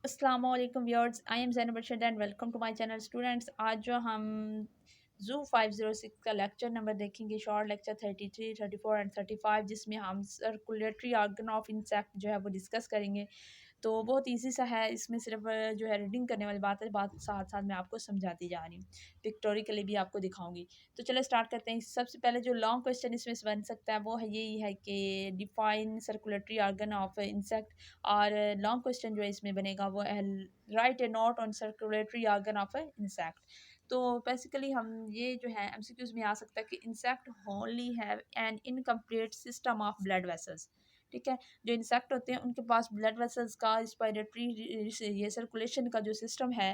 अस्सलाम वालेकुम viewers, I am Zainab Arshad and welcome to my channel students. आज जो हम जू 506 का लेक्चर नंबर देखेंगे, शॉर्ट लेक्चर 33, 34 एंड 35, जिसमें हम सर्कुलेटरी ऑर्गन ऑफ इंसेक्ट जो है वो डिस्कस करेंगे। तो बहुत इजी सा है, इसमें सिर्फ जो है रीडिंग करने वाली बात है, बात साथ साथ मैं आपको समझाती जा रही हूँ, पिक्टोरिकली भी आपको दिखाऊंगी। तो चलो स्टार्ट करते हैं। सबसे पहले जो लॉन्ग क्वेश्चन इसमें से बन सकता है वो है यही है कि define circulatory organ of insect. और लॉन्ग क्वेश्चन जो है इसमें बनेगा वो है right A note on circulatory organ of insect. तो बेसिकली हम ये जो है एमसीक्यूज में आ सकता है कि insect only have an incomplete system of blood vessels. ठीक है, जो इंसेक्ट होते हैं उनके पास ब्लड वेसल्स का रिस्पायरेटरी ये सर्कुलेशन का जो सिस्टम है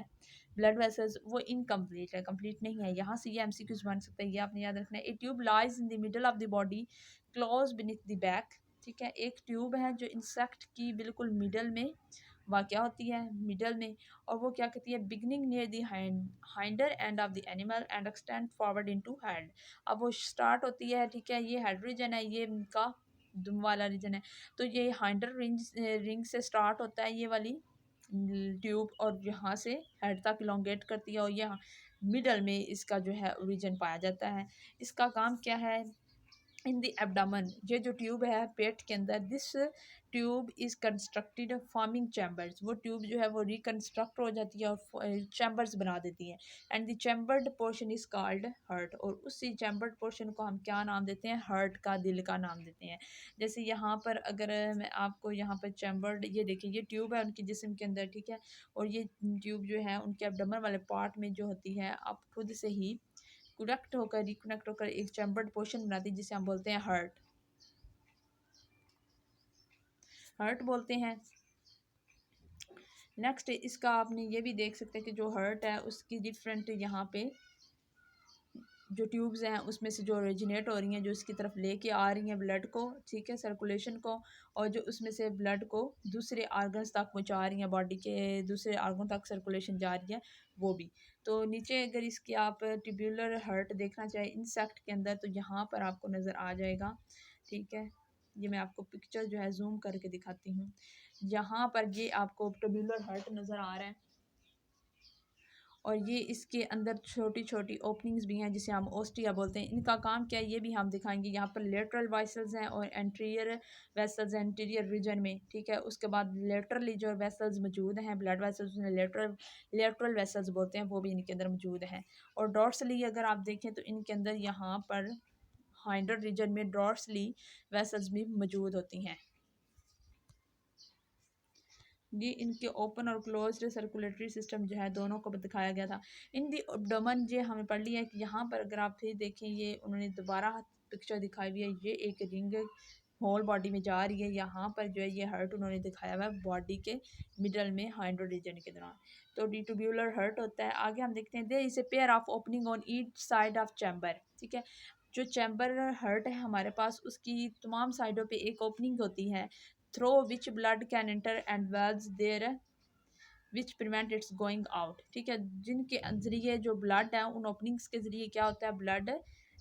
ब्लड वेसल्स वो इनकम्प्लीट है, कंप्लीट नहीं है। यहाँ से ये एमसीक्यूज बन सकता है, ये आपने याद रखना है। ए tube lies in the middle of the body close beneath the back. ठीक है, एक ट्यूब है जो इंसेक्ट की बिल्कुल मिडल में वाक़या होती है, मिडल में, और वो क्या कहती है, beginning near the hinder end of the animal and extend forward into head. अब वो स्टार्ट होती है, ठीक है, ये हेड रीजन है, ये इनका दुम वाला रीजन है। तो ये हाइंडर रिंग से स्टार्ट होता है ये वाली ट्यूब, और यहाँ से हेड तक इलोंगेट करती है, और यहाँ मिडल में इसका जो है ओरिजिन पाया जाता है। इसका काम क्या है, इन द एब्डामन, ये जो ट्यूब है पेट के अंदर, this tube is constructed forming chambers. वो ट्यूब जो है वो रिकन्स्ट्रक्ट हो जाती है और चैम्बर्स बना देती है। And the chambered portion is called heart, और उसी चैम्बर्ड पोर्शन को हम क्या नाम देते हैं, हर्ट का, दिल का नाम देते हैं। जैसे यहाँ पर अगर मैं आपको यहाँ पर चैम्बर्ड, ये देखिए ये ट्यूब है उनके जिस्म के अंदर, ठीक है, और ये ट्यूब जो है उनके एब्डोमेन वाले पार्ट में जो होती है, आप खुद से ही कनेक्ट होकर रिकनेक्ट होकर एक चैम्बर्ड पोर्शन बनाती है जिसे हम बोलते हैं हर्ट, हर्ट बोलते हैं। नेक्स्ट इसका आपने ये भी देख सकते हैं कि जो हर्ट है उसकी डिफरेंट यहाँ पे जो ट्यूब्स हैं उसमें से जो ओरिजिनेट हो रही हैं, जो इसकी तरफ लेके आ रही हैं ब्लड को, ठीक है, सर्कुलेशन को, और जो उसमें से ब्लड को दूसरे आर्गन्स तक पहुंचा रही हैं, बॉडी के दूसरे आर्गन तक सर्कुलेशन जा रही है, वो भी। तो नीचे अगर इसकी आप ट्यूब्यूलर हर्ट देखना चाहें इंसेक्ट के अंदर, तो यहाँ पर आपको नज़र आ जाएगा। ठीक है, ये मैं आपको पिक्चर जो है जूम करके दिखाती हूँ। यहाँ पर ये आपको ट्यूब्यूलर हर्ट नज़र आ रहा है, और ये इसके अंदर छोटी छोटी ओपनिंग्स भी हैं जिसे हम ओस्टिया बोलते हैं। इनका काम क्या है ये भी हम दिखाएंगे। यहाँ पर लेटरल वेसल्स हैं और एंटीरियर वेसल्स हैं एंटीरियर रीजन में, ठीक है। उसके बाद लेटरली जो वेसल्स मौजूद हैं, ब्लड वेसल्स, उन्हें लेटरल वेसल्स बोलते हैं, वो भी इनके अंदर मौजूद हैं। और डॉर्सली अगर आप देखें तो इनके अंदर यहाँ पर हाइंडर रीजन में डॉर्सली वेसल्स भी मौजूद होती हैं। ये इनके ओपन और क्लोज्ड सर्कुलेटरी सिस्टम जो है दोनों को दिखाया गया था। इन दी एब्डोमेन ये हमें पढ़ लिया है कि यहाँ पर अगर आप फिर देखें, ये उन्होंने दोबारा पिक्चर दिखाई हुई है, ये एक रिंग होल बॉडी में जा रही है। यहाँ पर जो है ये हर्ट उन्होंने दिखाया हुआ है बॉडी के मिडल में हाइंडर रीजन के दौरान। तो डिट्यूब्यूलर हर्ट होता है। आगे हम देखते हैं, there is a pair of opening on each side of chamber. ठीक है, जो चैम्बर हर्ट है हमारे पास, उसकी तमाम साइडों पे एक ओपनिंग होती है, through which blood can enter and valves there which prevent its going out। ठीक है, जिनके जरिए जो ब्लड है, उन ओपनिंग्स के ज़रिए क्या होता है, ब्लड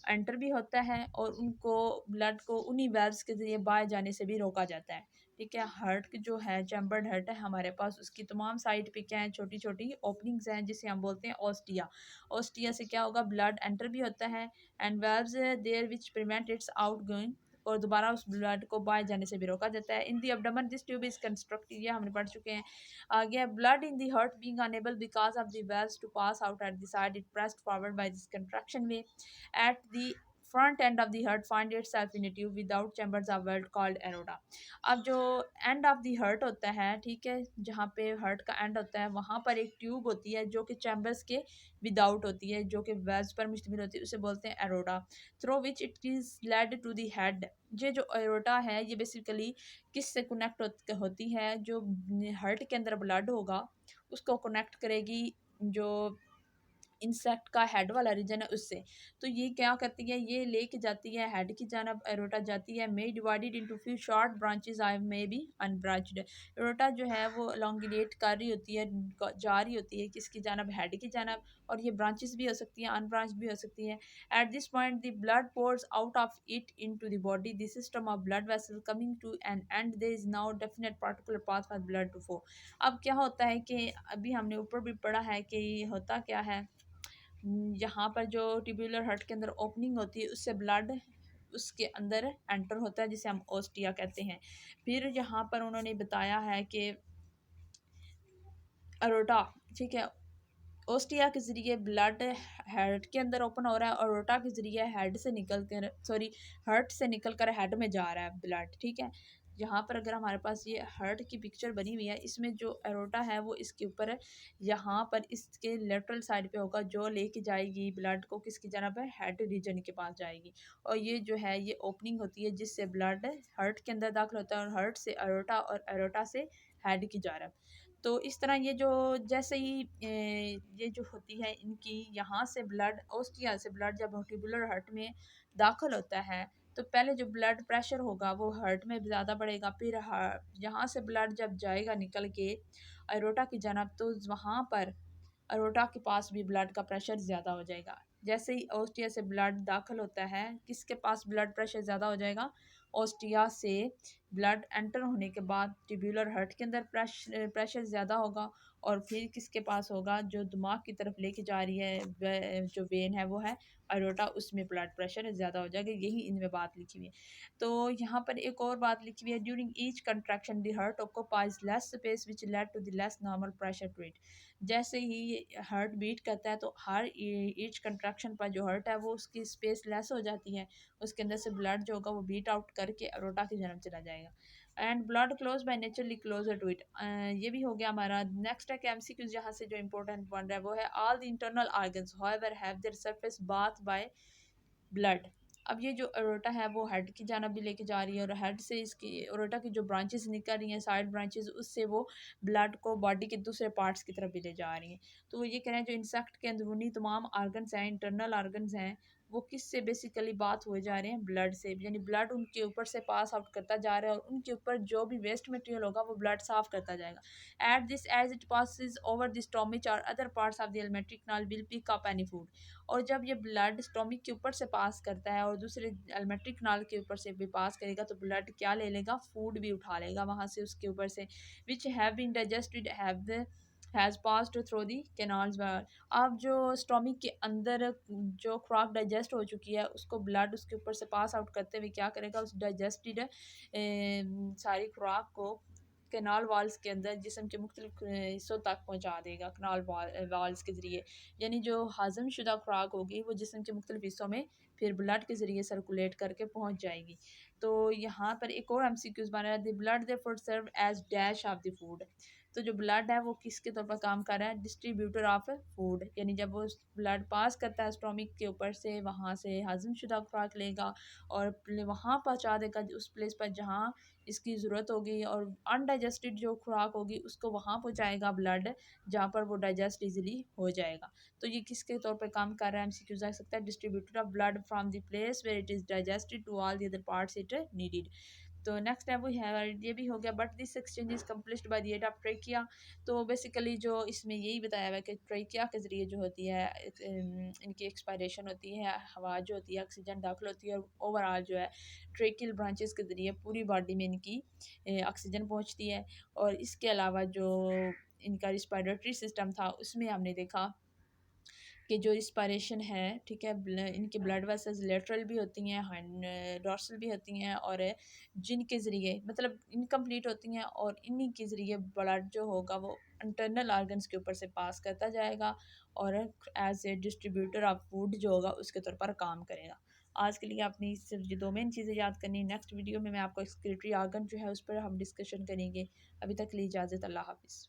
एंटर भी होता है, और उनको ब्लड को उन्हीं वेल्व्स के ज़रिए बाहर जाने से भी रोका जाता है। ठीक है, हार्ट जो है, चैम्बर्ड हार्ट है हमारे पास, उसकी तमाम साइड पे क्या है, छोटी छोटी ओपनिंग्स हैं जिसे हम बोलते हैं ओस्टिया। ओस्टिया से क्या होगा, ब्लड एंटर भी होता है, and valves there which prevent its out going, और दोबारा उस ब्लड को बाहर जाने से भी रोका जाता है। In the abdomen this tube is constructed, ये हमने पढ़ चुके हैं। आगे, blood in the heart being unable because of the valves to pass out at the side, it pressed forward by this contraction way at the front end of the heart find itself in a tube without chambers of blood called aorta। अब जो and of the hurt होता है, ठीक है, जहाँ पे hurt का and होता है, वहाँ पर एक ट्यूब होती है जो कि चैम्बर्स के विदाउट होती है, जो कि वेल्व्स पर मुश्तमिल होती है, उसे बोलते हैं aorta, through which it is led to the head. ये जो एरोटा है ये बेसिकली किससे कनेक्ट होती है, जो हार्ट के अंदर ब्लड होगा उसको कनेक्ट करेगी, जो इंसेक्ट का हेड वाला रीजन है उससे। तो ये क्या करती है, ये लेके जाती है हेड की जानब, एरोटा जाती है, may divided into few short branches I may be unbranched. Aorta जो है वो एलोंगेट कर रही होती है, जा रही होती है किसकी जानब, हेड की जानब, और ये ब्रांचेस भी हो सकती हैं, अनब्रांच भी हो सकती हैं। At this point the blood pores out of it into the body, the system of blood vessel coming to N and there is now definite particular path for blood to flow. अब क्या होता है कि अभी हमने ऊपर भी पढ़ा है कि ये होता क्या है, यहाँ पर जो ट्यूबुलर हार्ट के अंदर ओपनिंग होती है उससे ब्लड उसके अंदर एंटर होता है जिसे हम ओस्टिया कहते हैं। फिर यहाँ पर उन्होंने बताया है कि अरोटा, ठीक है, ओस्टिया के ज़रिए ब्लड हेड के अंदर ओपन हो रहा है और अरोटा के ज़रिए हेड से निकल कर, सॉरी, हार्ट से निकल कर हेड में जा रहा है ब्लड, ठीक है। यहाँ पर अगर हमारे पास ये हार्ट की पिक्चर बनी हुई है, इसमें जो एरोटा है वो इसके ऊपर है, यहाँ पर इसके लेटरल साइड पे होगा, जो लेके जाएगी ब्लड को किसकी जानब है, हेड रीजन के पास जाएगी। और ये जो है ये ओपनिंग होती है जिससे ब्लड हार्ट के अंदर दाखिल होता है और हार्ट से एरोटा और एरोटा से हेड की जानब। तो इस तरह ये जो जैसे ही ये जो होती है इनकी यहाँ से ब्लड, ओस्टिया से ब्लड जब ट्यूबुलर हार्ट में दाखिल होता है तो पहले जो ब्लड प्रेशर होगा वो हार्ट में ज़्यादा बढ़ेगा, फिर यहाँ से ब्लड जब जाएगा निकल के अरोटा की जानब तो वहाँ पर अरोटा के पास भी ब्लड का प्रेशर ज़्यादा हो जाएगा। जैसे ही ओस्टिया से ब्लड दाखिल होता है, किसके पास ब्लड प्रेशर ज़्यादा हो जाएगा, ओस्टिया से ब्लड एंटर होने के बाद ट्यूबुलर हार्ट के अंदर प्रेशर ज़्यादा होगा, और फिर किसके पास होगा, जो दिमाग की तरफ लेके जा रही है जो वेन है वो है अरोटा, उसमें ब्लड प्रेशर ज़्यादा हो जाएगा। यही इनमें बात लिखी हुई है। तो यहाँ पर एक और बात लिखी हुई है, during each contraction the heart occupies less space which lead to the less normal pressure to it. जैसे ही हार्ट बीट करता है तो हर ईच कंट्रैक्शन पर जो हार्ट है वो उसकी स्पेस लेस हो जाती है, उसके अंदर से ब्लड जो होगा वो बीट आउट करके अरोटा की जन्म चला जाएगा। And blood close by naturally closer to it. ये भी हो गया हमारा। नेक्स्ट है कि एमसीक्यूज जहाँ से जो इंपॉर्टेंट पॉइंट है वो है, all the internal organs however have their surface bath by blood. अब ये जो अरोटा है वो हेड की जानब भी लेके जा रही है, और हेड से इसकी अरोटा की जो ब्रांचेस निकल रही हैं साइड ब्रांचेस, उससे वो ब्लड को बॉडी के दूसरे पार्ट्स की तरफ भी ले जा रही हैं। तो वो ये कह रहे हैं जो इंसेक्ट के अंदरूनी तमाम आर्गन्स हैं, इंटरनल आर्गन्स हैं, वो किससे बेसिकली बात हुए जा रहे हैं, ब्लड से। यानी ब्लड उनके ऊपर से पास आउट करता जा रहा है और उनके ऊपर जो भी वेस्ट मटेरियल होगा वो ब्लड साफ करता जाएगा। At this age it passes over the stomach और other parts of the alimentary canal will pick up any food। और जब ये ब्लड स्टोमिक के ऊपर से पास करता है और दूसरे एलिमेंट्री कनाल के ऊपर से भी पास करेगा तो ब्लड क्या ले लेगा, फूड भी उठा लेगा वहाँ से उसके ऊपर से, which have been digested has passed through the canals. अब जो स्टोमिक के अंदर जो खुराक डाइजेस्ट हो चुकी है उसको ब्लड उसके ऊपर से पास आउट करते हुए क्या करेगा, उस डाइजेस्टेड सारी खुराक को कैनाल वाल्स के अंदर जिस्म के मुख्तलिफ हिस्सों तक पहुँचा देगा, कैनाल वाल्स के ज़रिए। यानी जो हज़म शुदा खुराक होगी वो जिस्म के मुख्तलिफ हिस्सों में फिर ब्लड के ज़रिए सर्कुलेट करके पहुँच जाएगी। तो यहाँ पर एक और एमसीक्यूज़ बना है, the blood therefore serve as dash of the food. तो जो ब्लड है वो किसके तौर पर काम कर रहा है, डिस्ट्रीब्यूटर ऑफ फूड। यानी जब वो ब्लड पास करता है स्टोमिक के ऊपर से, वहाँ से हज़म शुदा खुराक लेगा और वहाँ पहुँचा देगा उस प्लेस पर जहाँ इसकी ज़रूरत होगी, और अनडाइजेस्टेड जो खुराक होगी उसको वहाँ पहुँचाएगा ब्लड जहाँ पर वो डाइजेस्ट इजीली हो जाएगा। तो ये किसके तौर पे काम कर रहा है, एमसीक्यू आ सकता है, distributor of blood from the place where it is digested to all the other parts it needed. तो नेक्स्ट है वो है, ये भी हो गया, but this exchange is complete by the aid of trachea. तो बेसिकली जो इसमें यही बताया हुआ है कि ट्रेकिया के ज़रिए जो होती है इनकी एक्सपायरेशन होती है, हवा जो होती है ऑक्सीजन दाखिल होती है, और ओवरऑल जो है ट्रेकियल ब्रांचेस के ज़रिए पूरी बॉडी में इनकी ऑक्सीजन पहुंचती है। और इसके अलावा जो इनका रिस्पायरेटरी सिस्टम था उसमें हमने देखा कि जो रिस्पायरेशन है, ठीक है, इनके ब्लड वेसल्स लेटरल भी होती हैं, डॉर्सल भी होती हैं, और जिनके ज़रिए मतलब इनकम्प्लीट होती हैं, और इन्हीं के ज़रिए ब्लड जो होगा वो इंटरनल आर्गन्स के ऊपर से पास करता जाएगा और as a distributor of food जो होगा उसके तौर पर काम करेगा। आज के लिए आपने सिर्फ ये दो मेन चीज़ें याद करनी है। नेक्स्ट वीडियो में मैं आपको एक्सक्रीटरी आर्गन जो है उस पर हम डिस्कशन करेंगे। अभी तक के लिए इजाज़त, अल्लाह हाफ़िज़।